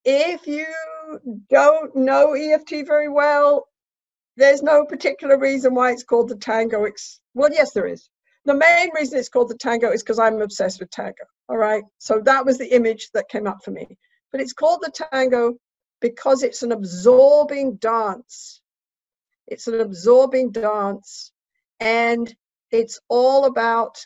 if you don't know EFT very well, there's no particular reason why it's called the tango. Well, yes, there is. The main reason it's called the tango is because I'm obsessed with tango. All right. So that was the image that came up for me. But it's called the tango because it's an absorbing dance. It's an absorbing dance. And it's all about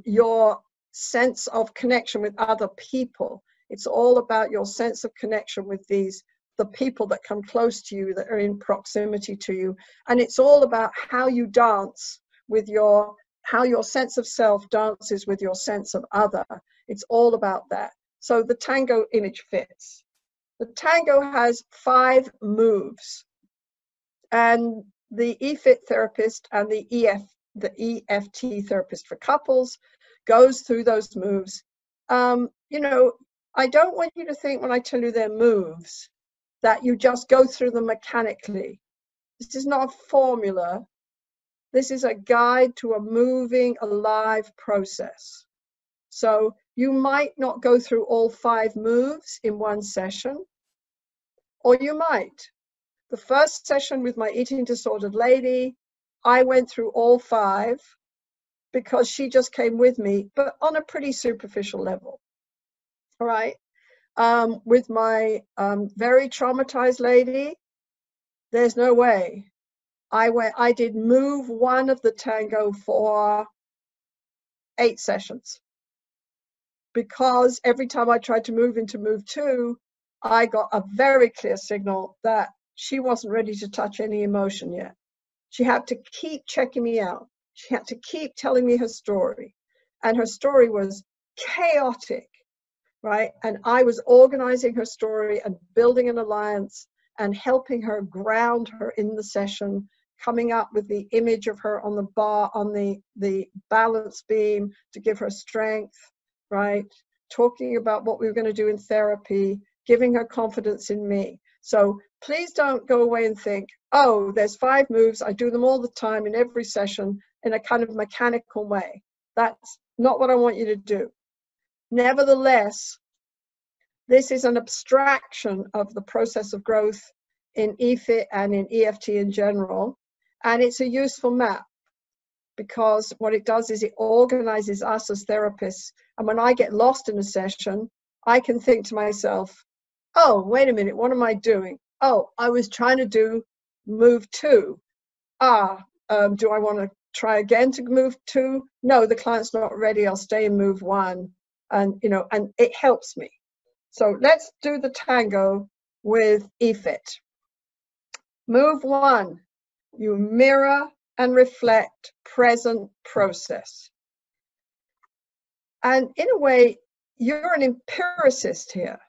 your sense of connection with other people. It's all about your sense of connection with the people that come close to you, that are in proximity to you. And it's all about how you dance with how your sense of self dances with your sense of other. It's all about that. So the tango image fits. The tango has 5 moves. And the EFIT therapist and the EFT therapist for couples goes through those moves. You know, I don't want you to think when I tell you they're moves that you just go through them mechanically. This is not a formula. This is a guide to a moving, alive process. So you might not go through all 5 moves in one session, or you might. The first session with my eating disordered lady, I went through all 5 because she just came with me, but on a pretty superficial level. All right. With my very traumatized lady, there's no way. I did move 1 of the tango for 8 sessions, because every time I tried to move into move 2, I got a very clear signal that she wasn't ready to touch any emotion yet. She had to keep checking me out. She had to keep telling me her story. And her story was chaotic, right? And I was organizing her story and building an alliance and helping her, ground her in the session, coming up with the image of her on the bar, on the balance beam to give her strength, right? Talking about what we were going to do in therapy, giving her confidence in me. So please don't go away and think, oh, there's 5 moves. I do them all the time in every session in a kind of mechanical way. That's not what I want you to do. Nevertheless, this is an abstraction of the process of growth in EFIT and in EFT in general. And it's a useful map, because what it does is it organizes us as therapists. And when I get lost in a session, I can think to myself, oh, wait a minute, what am I doing? Oh, I was trying to do move 2. Do I want to try again to move 2? No, the client's not ready. I'll stay in move 1. And, you know, and it helps me. So let's do the tango with EFIT. Move 1, you mirror and reflect present process. And in a way, you're an empiricist here.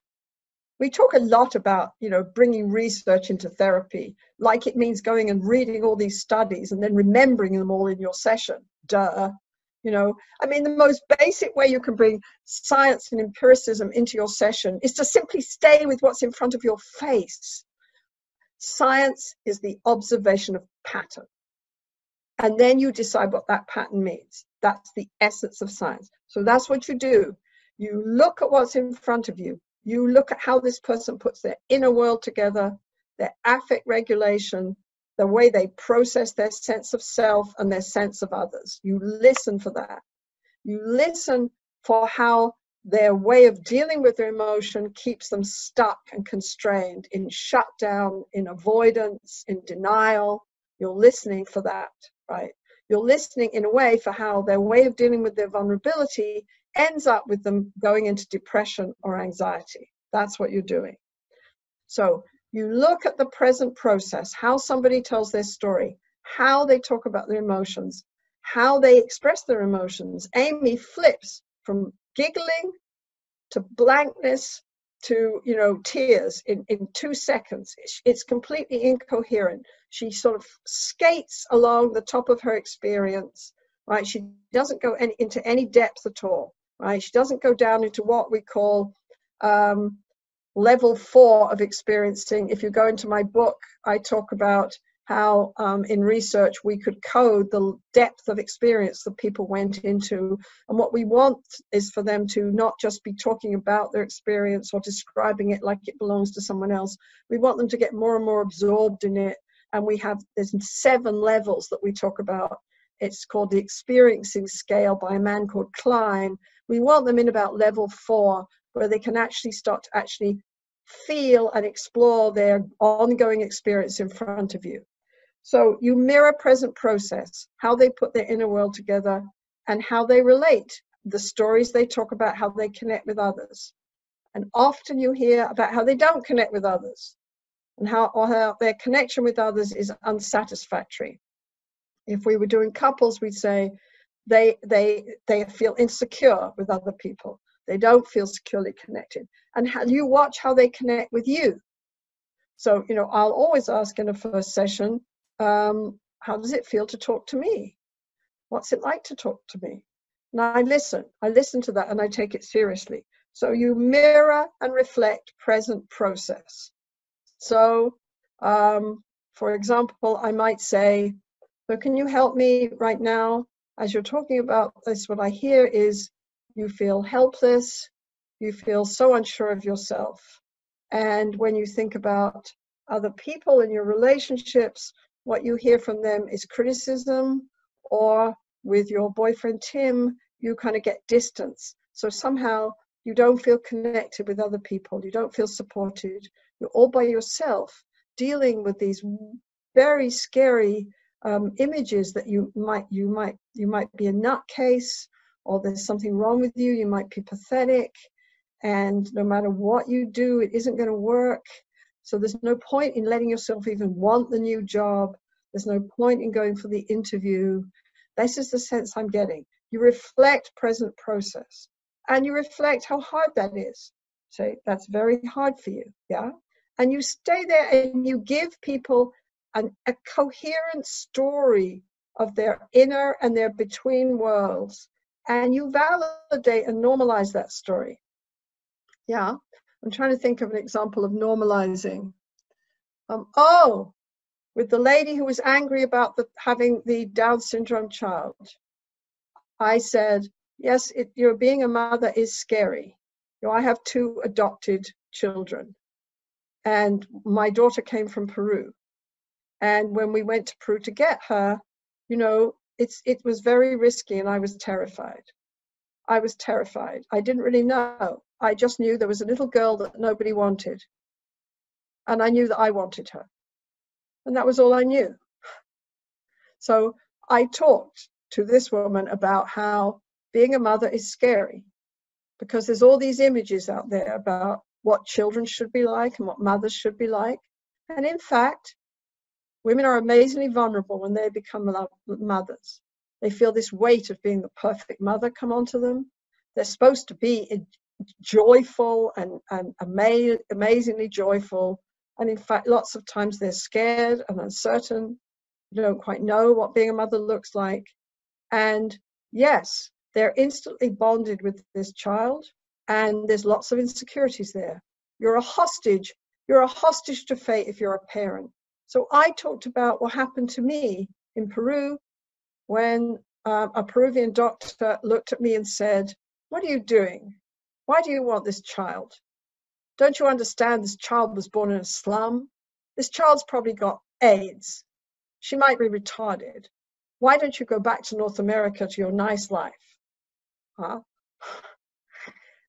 We talk a lot about, you know, bringing research into therapy, like it means going and reading all these studies and then remembering them all in your session. Duh. You know, I mean, the most basic way you can bring science and empiricism into your session is to simply stay with what's in front of your face. Science is the observation of pattern. And then you decide what that pattern means. That's the essence of science. So that's what you do. You look at what's in front of you. You look at how this person puts their inner world together, their affect regulation, the way they process their sense of self and their sense of others. You listen for that. You listen for how their way of dealing with their emotion keeps them stuck and constrained, in shutdown, in avoidance, in denial. You're listening for that, right? You're listening in a way for how their way of dealing with their vulnerability ends up with them going into depression or anxiety. That's what you're doing. So you look at the present process, how somebody tells their story, how they talk about their emotions, how they express their emotions. Amy flips from giggling to blankness to, you know, tears in 2 seconds. It's completely incoherent. She sort of skates along the top of her experience, right? She doesn't go into any depth at all, right? She doesn't go down into what we call level 4 of experiencing. If you go into my book, I talk about how in research we could code the depth of experience that people went into. And what we want is for them to not just be talking about their experience or describing it like it belongs to someone else. We want them to get more and more absorbed in it. And there's 7 levels that we talk about. It's called the experiencing scale by a man called Klein. We want them in about level 4, where they can actually start to actually feel and explore their ongoing experience in front of you. So you mirror present process, how they put their inner world together and how they relate, the stories they talk about, how they connect with others. And often you hear about how they don't connect with others and how their connection with others is unsatisfactory. If we were doing couples, we'd say they feel insecure with other people. They don't feel securely connected. And you watch how they connect with you. So, I'll always ask in a first session, how does it feel to talk to me? What's it like to talk to me? And I listen to that and I take it seriously. So you mirror and reflect present process. So, for example, I might say, so can you help me right now? As you're talking about this, what I hear is you feel helpless, you feel so unsure of yourself. And when you think about other people in your relationships, what you hear from them is criticism, or with your boyfriend, Tim, you kind of get distance. So somehow you don't feel connected with other people. You don't feel supported. You're all by yourself dealing with these very scary images that you might be a nutcase, or there's something wrong with you. You might be pathetic, and no matter what you do, it isn't going to work. So there's no point in letting yourself even want the new job. There's no point in going for the interview. This is the sense I'm getting. You reflect present process, and you reflect how hard that is. Say, that's very hard for you, yeah? And you stay there and you give people a coherent story of their inner and their between worlds, and you validate and normalize that story. Yeah, I'm trying to think of an example of normalizing. With the lady who was angry about having the Down syndrome child, I said, yes, being a mother is scary. I have 2 adopted children, and my daughter came from Peru. And when we went to Peru to get her, it was very risky, and I was terrified. I didn't really know. I just knew there was a little girl that nobody wanted. And I knew that I wanted her. And that was all I knew. So I talked to this woman about how being a mother is scary, because there's all these images out there about what children should be like and what mothers should be like. And in fact, women are amazingly vulnerable when they become mothers. They feel this weight of being the perfect mother come onto them. They're supposed to be joyful and amazingly joyful. And in fact, lots of times they're scared and uncertain. They don't quite know what being a mother looks like. And yes, they're instantly bonded with this child, and there's lots of insecurities there. You're a hostage to fate if you're a parent. So I talked about what happened to me in Peru when a Peruvian doctor looked at me and said, "What are you doing? Why do you want this child? Don't you understand this child was born in a slum? This child's probably got AIDS. She might be retarded. Why don't you go back to North America to your nice life?" Huh?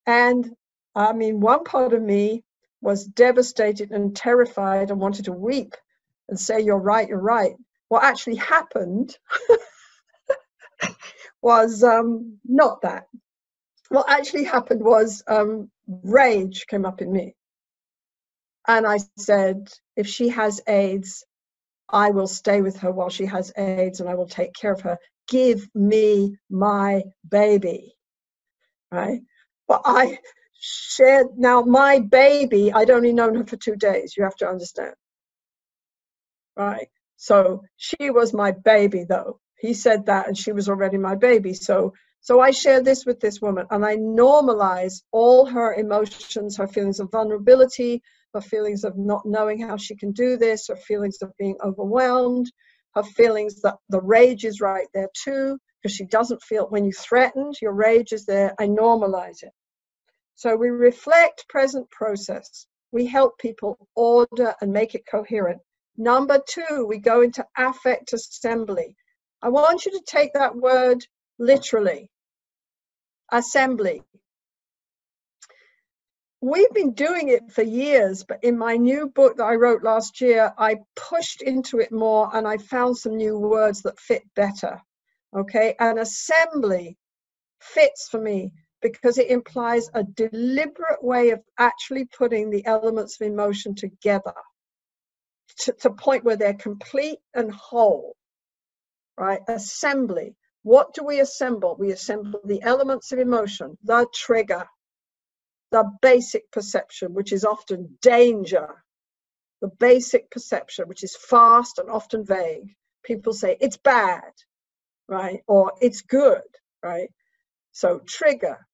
And I mean, one part of me was devastated and terrified and wanted to weep and say, you're right. What actually happened was not that. What actually happened was rage came up in me. And I said, if she has AIDS, I will stay with her while she has AIDS, and I will take care of her. Give me my baby, right? But I shared, now my baby, I'd only known her for 2 days, you have to understand, right? So she was my baby, though. He said that, and she was already my baby. So I shared this with this woman, and I normalized all her emotions, her feelings of vulnerability, her feelings of not knowing how she can do this, her feelings of being overwhelmed, her feelings that the rage is right there too, because she doesn't feel, when you threatened, your rage is there. I normalize it. So we reflect present process. We help people order and make it coherent. Number 2, we go into affect assembly. I want you to take that word literally. Assembly. We've been doing it for years, but in my new book that I wrote last year, I pushed into it more and I found some new words that fit better. Okay, and assembly fits for me because it implies a deliberate way of actually putting the elements of emotion together to the point where they're complete and whole, right? Assembly. What do we assemble? We assemble the elements of emotion, the trigger, the basic perception, which is often danger, the basic perception, which is fast and often vague. People say it's bad, right? Or it's good, right? So trigger,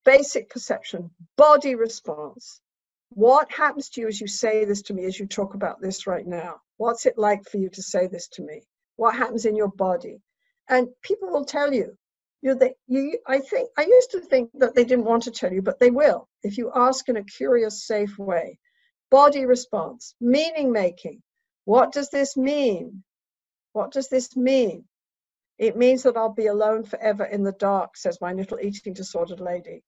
basic perception, body response. What happens to you as you say this to me, as you talk about this right now? What's it like for you to say this to me? What happens in your body? And people will tell you. I used to think that they didn't want to tell you, but they will if you ask in a curious, safe way. Body response, meaning making. What does this mean? What does this mean? It means that I'll be alone forever in the dark, says my little eating disordered lady.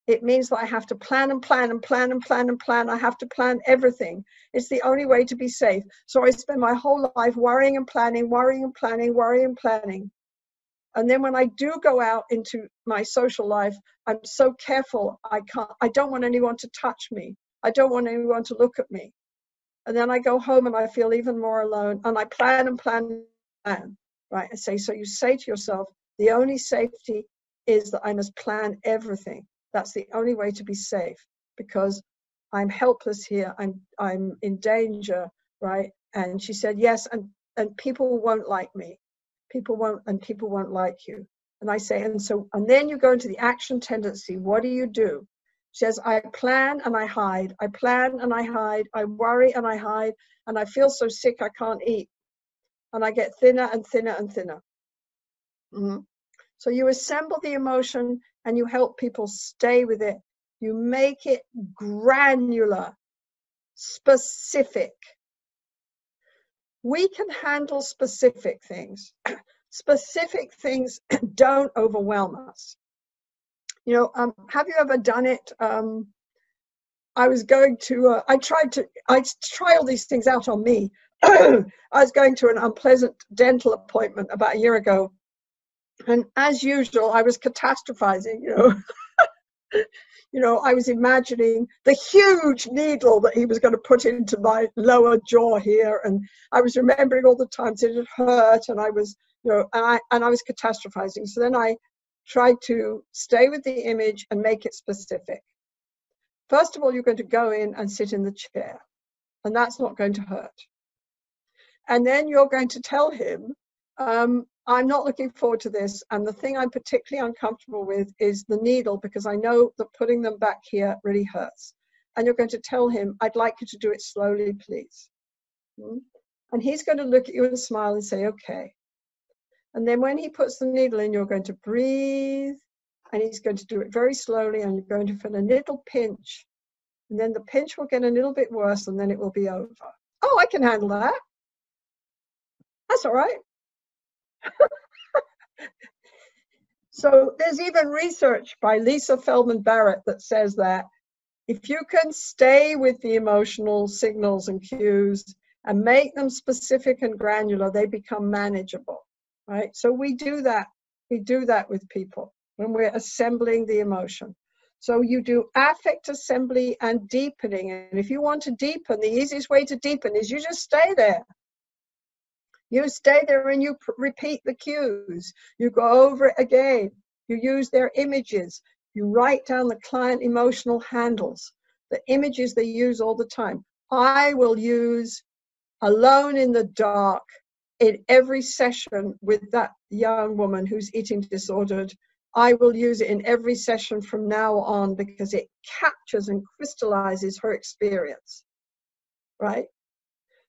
It means that I have to plan and plan and plan and plan and plan. I have to plan everything. It's the only way to be safe. So I spend my whole life worrying and planning, worrying and planning, worrying and planning. And then when I do go out into my social life, I'm so careful. I don't want anyone to touch me. I don't want anyone to look at me. And then I go home and I feel even more alone. And I plan and plan and plan, right? So you say to yourself, the only safety is that I must plan everything. That's the only way to be safe because I'm helpless here. I'm in danger, right? And she said, yes, and people won't like me. People won't like you. And I say, and then you go into the action tendency. What do? She says, I plan and I hide. I plan and I hide. I worry and I hide. And I feel so sick I can't eat. And I get thinner and thinner and thinner. Mm-hmm. So you assemble the emotion and you help people stay with it. You make it granular, specific. We can handle specific things. Specific things don't overwhelm us. Have you ever done it? I try all these things out on me. I was going to an unpleasant dental appointment about a year ago. And as usual, I was catastrophizing, I was imagining the huge needle that he was going to put into my lower jaw here. And I was remembering all the times it had hurt. And I was, and I was catastrophizing. So then I tried to stay with the image and make it specific. First of all, you're going to go in and sit in the chair. And that's not going to hurt. And then you're going to tell him, I'm not looking forward to this. And the thing I'm particularly uncomfortable with is the needle, because I know that putting them back here really hurts. And you're going to tell him, I'd like you to do it slowly, please. And he's going to look at you and smile and say, okay. And then when he puts the needle in, you're going to breathe. And he's going to do it very slowly. And you're going to feel a little pinch. And then the pinch will get a little bit worse and then it will be over. Oh, I can handle that. That's all right. So there's even research by Lisa Feldman Barrett that says that if you can stay with the emotional signals and cues and make them specific and granular, they become manageable, right? So we do that. We do that with people when we're assembling the emotion. So you do affect assembly and deepening. And if you want to deepen, the easiest way to deepen is you just stay there. You stay there and you repeat the cues. You go over it again. You use their images. You write down the client emotional handles, the images they use all the time. I will use alone in the dark in every session with that young woman who's eating disordered I will use it in every session from now on because it captures and crystallizes her experience, right?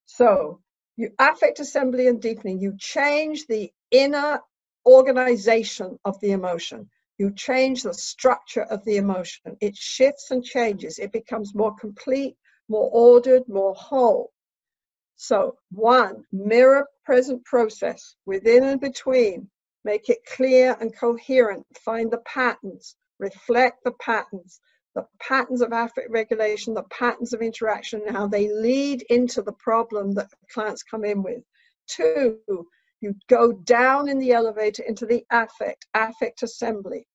So you affect assembly and deepening, you change the inner organization of the emotion. You change the structure of the emotion. It shifts and changes. It becomes more complete, more ordered, more whole. So 1, mirror present process within and between. Make it clear and coherent. Find the patterns. Reflect the patterns of affect regulation, the patterns of interaction, and how they lead into the problem that clients come in with. 2, you go down in the elevator into the affect assembly.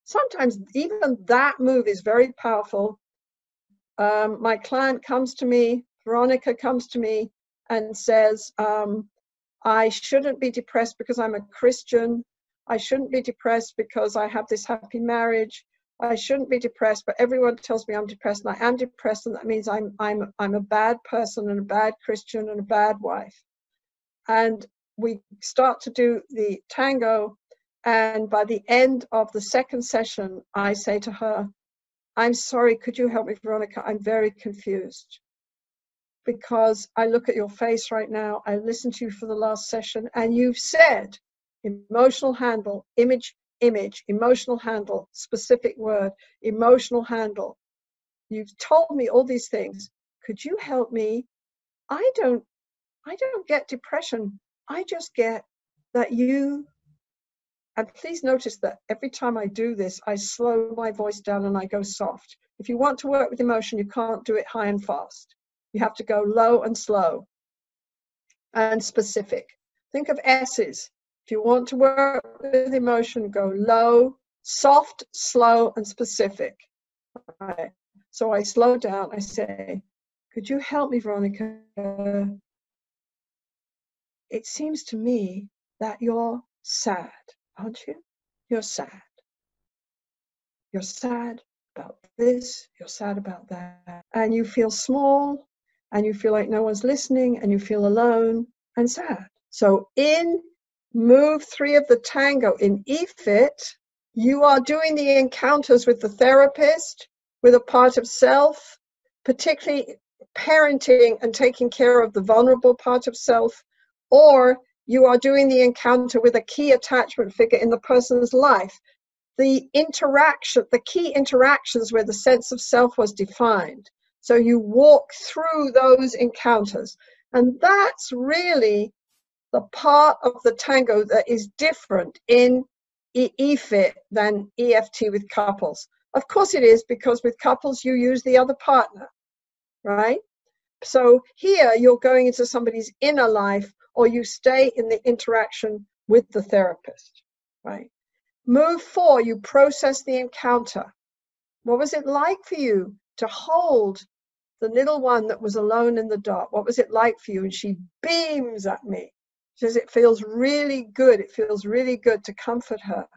Sometimes even that move is very powerful. My client comes to me, Veronica comes to me and says, I shouldn't be depressed because I'm a Christian. I shouldn't be depressed because I have this happy marriage. I shouldn't be depressed, but everyone tells me I'm depressed, and I am depressed, and that means I'm a bad person and a bad Christian and a bad wife. And we start to do the tango, and by the end of the second session, I say to her, I'm sorry, could you help me, Veronica? I'm very confused because I look at your face right now. I listened to you for the last session, and you've said emotional handle, image, emotional handle, specific word, emotional handle. You've told me all these things. Could you help me? I don't get depression. I just get that you, and please notice that every time I do this, I slow my voice down and I go soft. If you want to work with emotion, you can't do it high and fast. You have to go low and slow and specific. Think of S's. If you want to work with emotion, go low, soft, slow, and specific. Right. So I slow down. I say, could you help me, Veronica? It seems to me that you're sad, aren't you? You're sad. You're sad about this. You're sad about that. And you feel small, and you feel like no one's listening, and you feel alone and sad. So in move 3 of the tango in EFIT, you are doing the encounters with the therapist, with a part of self, particularly parenting and taking care of the vulnerable part of self, or you are doing the encounter with a key attachment figure in the person's life. The interaction, the key interactions where the sense of self was defined. So you walk through those encounters. And that's really the part of the tango that is different in EFIT than EFT with couples. Of course it is, because with couples you use the other partner, right? So here you're going into somebody's inner life, or you stay in the interaction with the therapist, right? Move 4, you process the encounter. What was it like for you to hold the little one that was alone in the dark? What was it like for you? And she beams at me. She says, it feels really good. It feels really good to comfort her.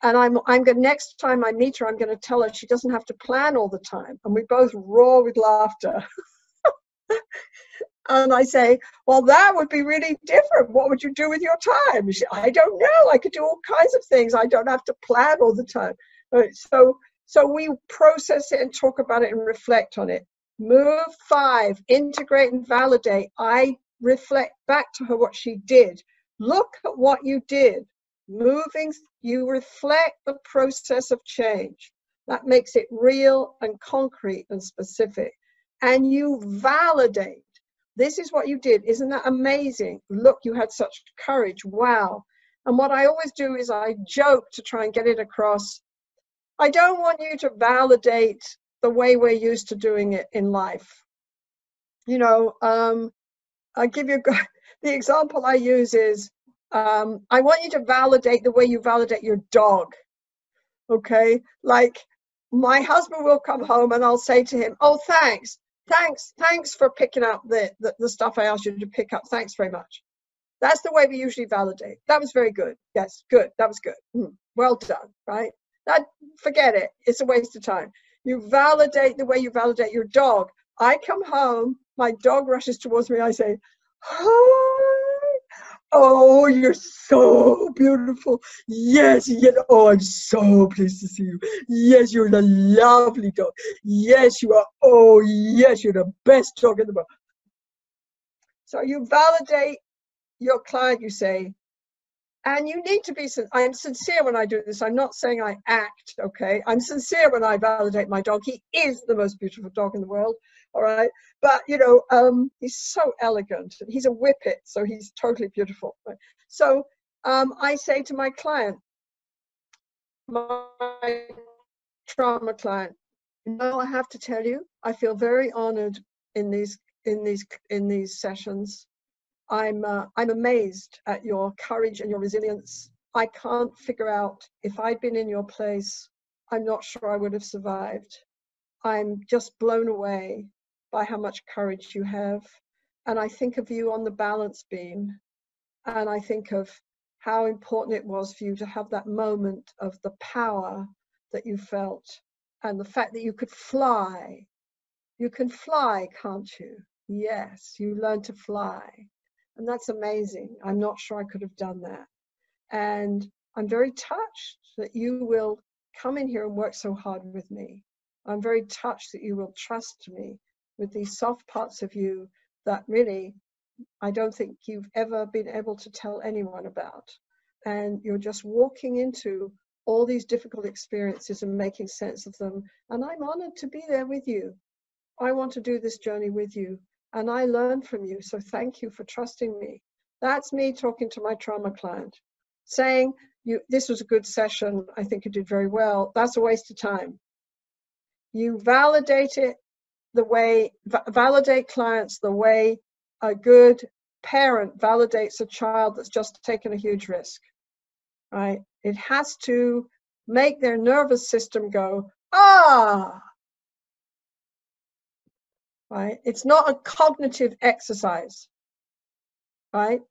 And I'm going, next time I meet her, I'm going to tell her she doesn't have to plan all the time. And we both roar with laughter. And I say, well, that would be really different. What would you do with your time? She, I don't know. I could do all kinds of things. I don't have to plan all the time. So we process it and talk about it and reflect on it. Move 5, integrate and validate. I reflect back to her what she did. Look at what you did. Moving, you reflect the process of change. That makes it real and concrete and specific. And you validate. This is what you did. Isn't that amazing? Look, you had such courage. Wow. And what I always do is I joke to try and get it across. I don't want you to validate the way we're used to doing it in life. You know, I'll give you the example I use is, I want you to validate the way you validate your dog. Okay? Like, my husband will come home and I'll say to him, oh, thanks for picking up the stuff I asked you to pick up. Thanks very much. That's the way we usually validate. That was very good. Yes, good. That was good. Well done, right? Forget it. It's a waste of time. You validate the way you validate your dog. I come home, my dog rushes towards me. I say, hi, oh, you're so beautiful. Yes, yes. Oh, I'm so pleased to see you. Yes, you're the lovely dog. Yes, you are. Oh, yes, you're the best dog in the world. So you validate your client, you say, and you need to be, I'm sincere when I do this. I'm not saying I act, okay? I'm sincere when I validate my dog. He is the most beautiful dog in the world, all right? But, you know, he's so elegant. He's a whippet, so he's totally beautiful. Right? So I say to my client, my trauma client, no, I have to tell you, I feel very honored in these sessions. I'm amazed at your courage and your resilience. I can't figure out, if I'd been in your place, I'm not sure I would have survived. I'm just blown away by how much courage you have. And I think of you on the balance beam, and I think of how important it was for you to have that moment of the power that you felt, and the fact that you could fly. You can fly, can't you? Yes, you learned to fly. And that's amazing. I'm not sure I could have done that. And I'm very touched that you will come in here and work so hard with me. I'm very touched that you will trust me with these soft parts of you that really I don't think you've ever been able to tell anyone about. And you're just walking into all these difficult experiences and making sense of them. And I'm honored to be there with you. I want to do this journey with you, and I learn from you. So thank you for trusting me. That's me talking to my trauma client, saying, this was a good session. I think you did very well. That's a waste of time. You validate it the way, validate clients the way a good parent validates a child that's just taken a huge risk, right? It has to make their nervous system go, ah, right? It's not a cognitive exercise, right?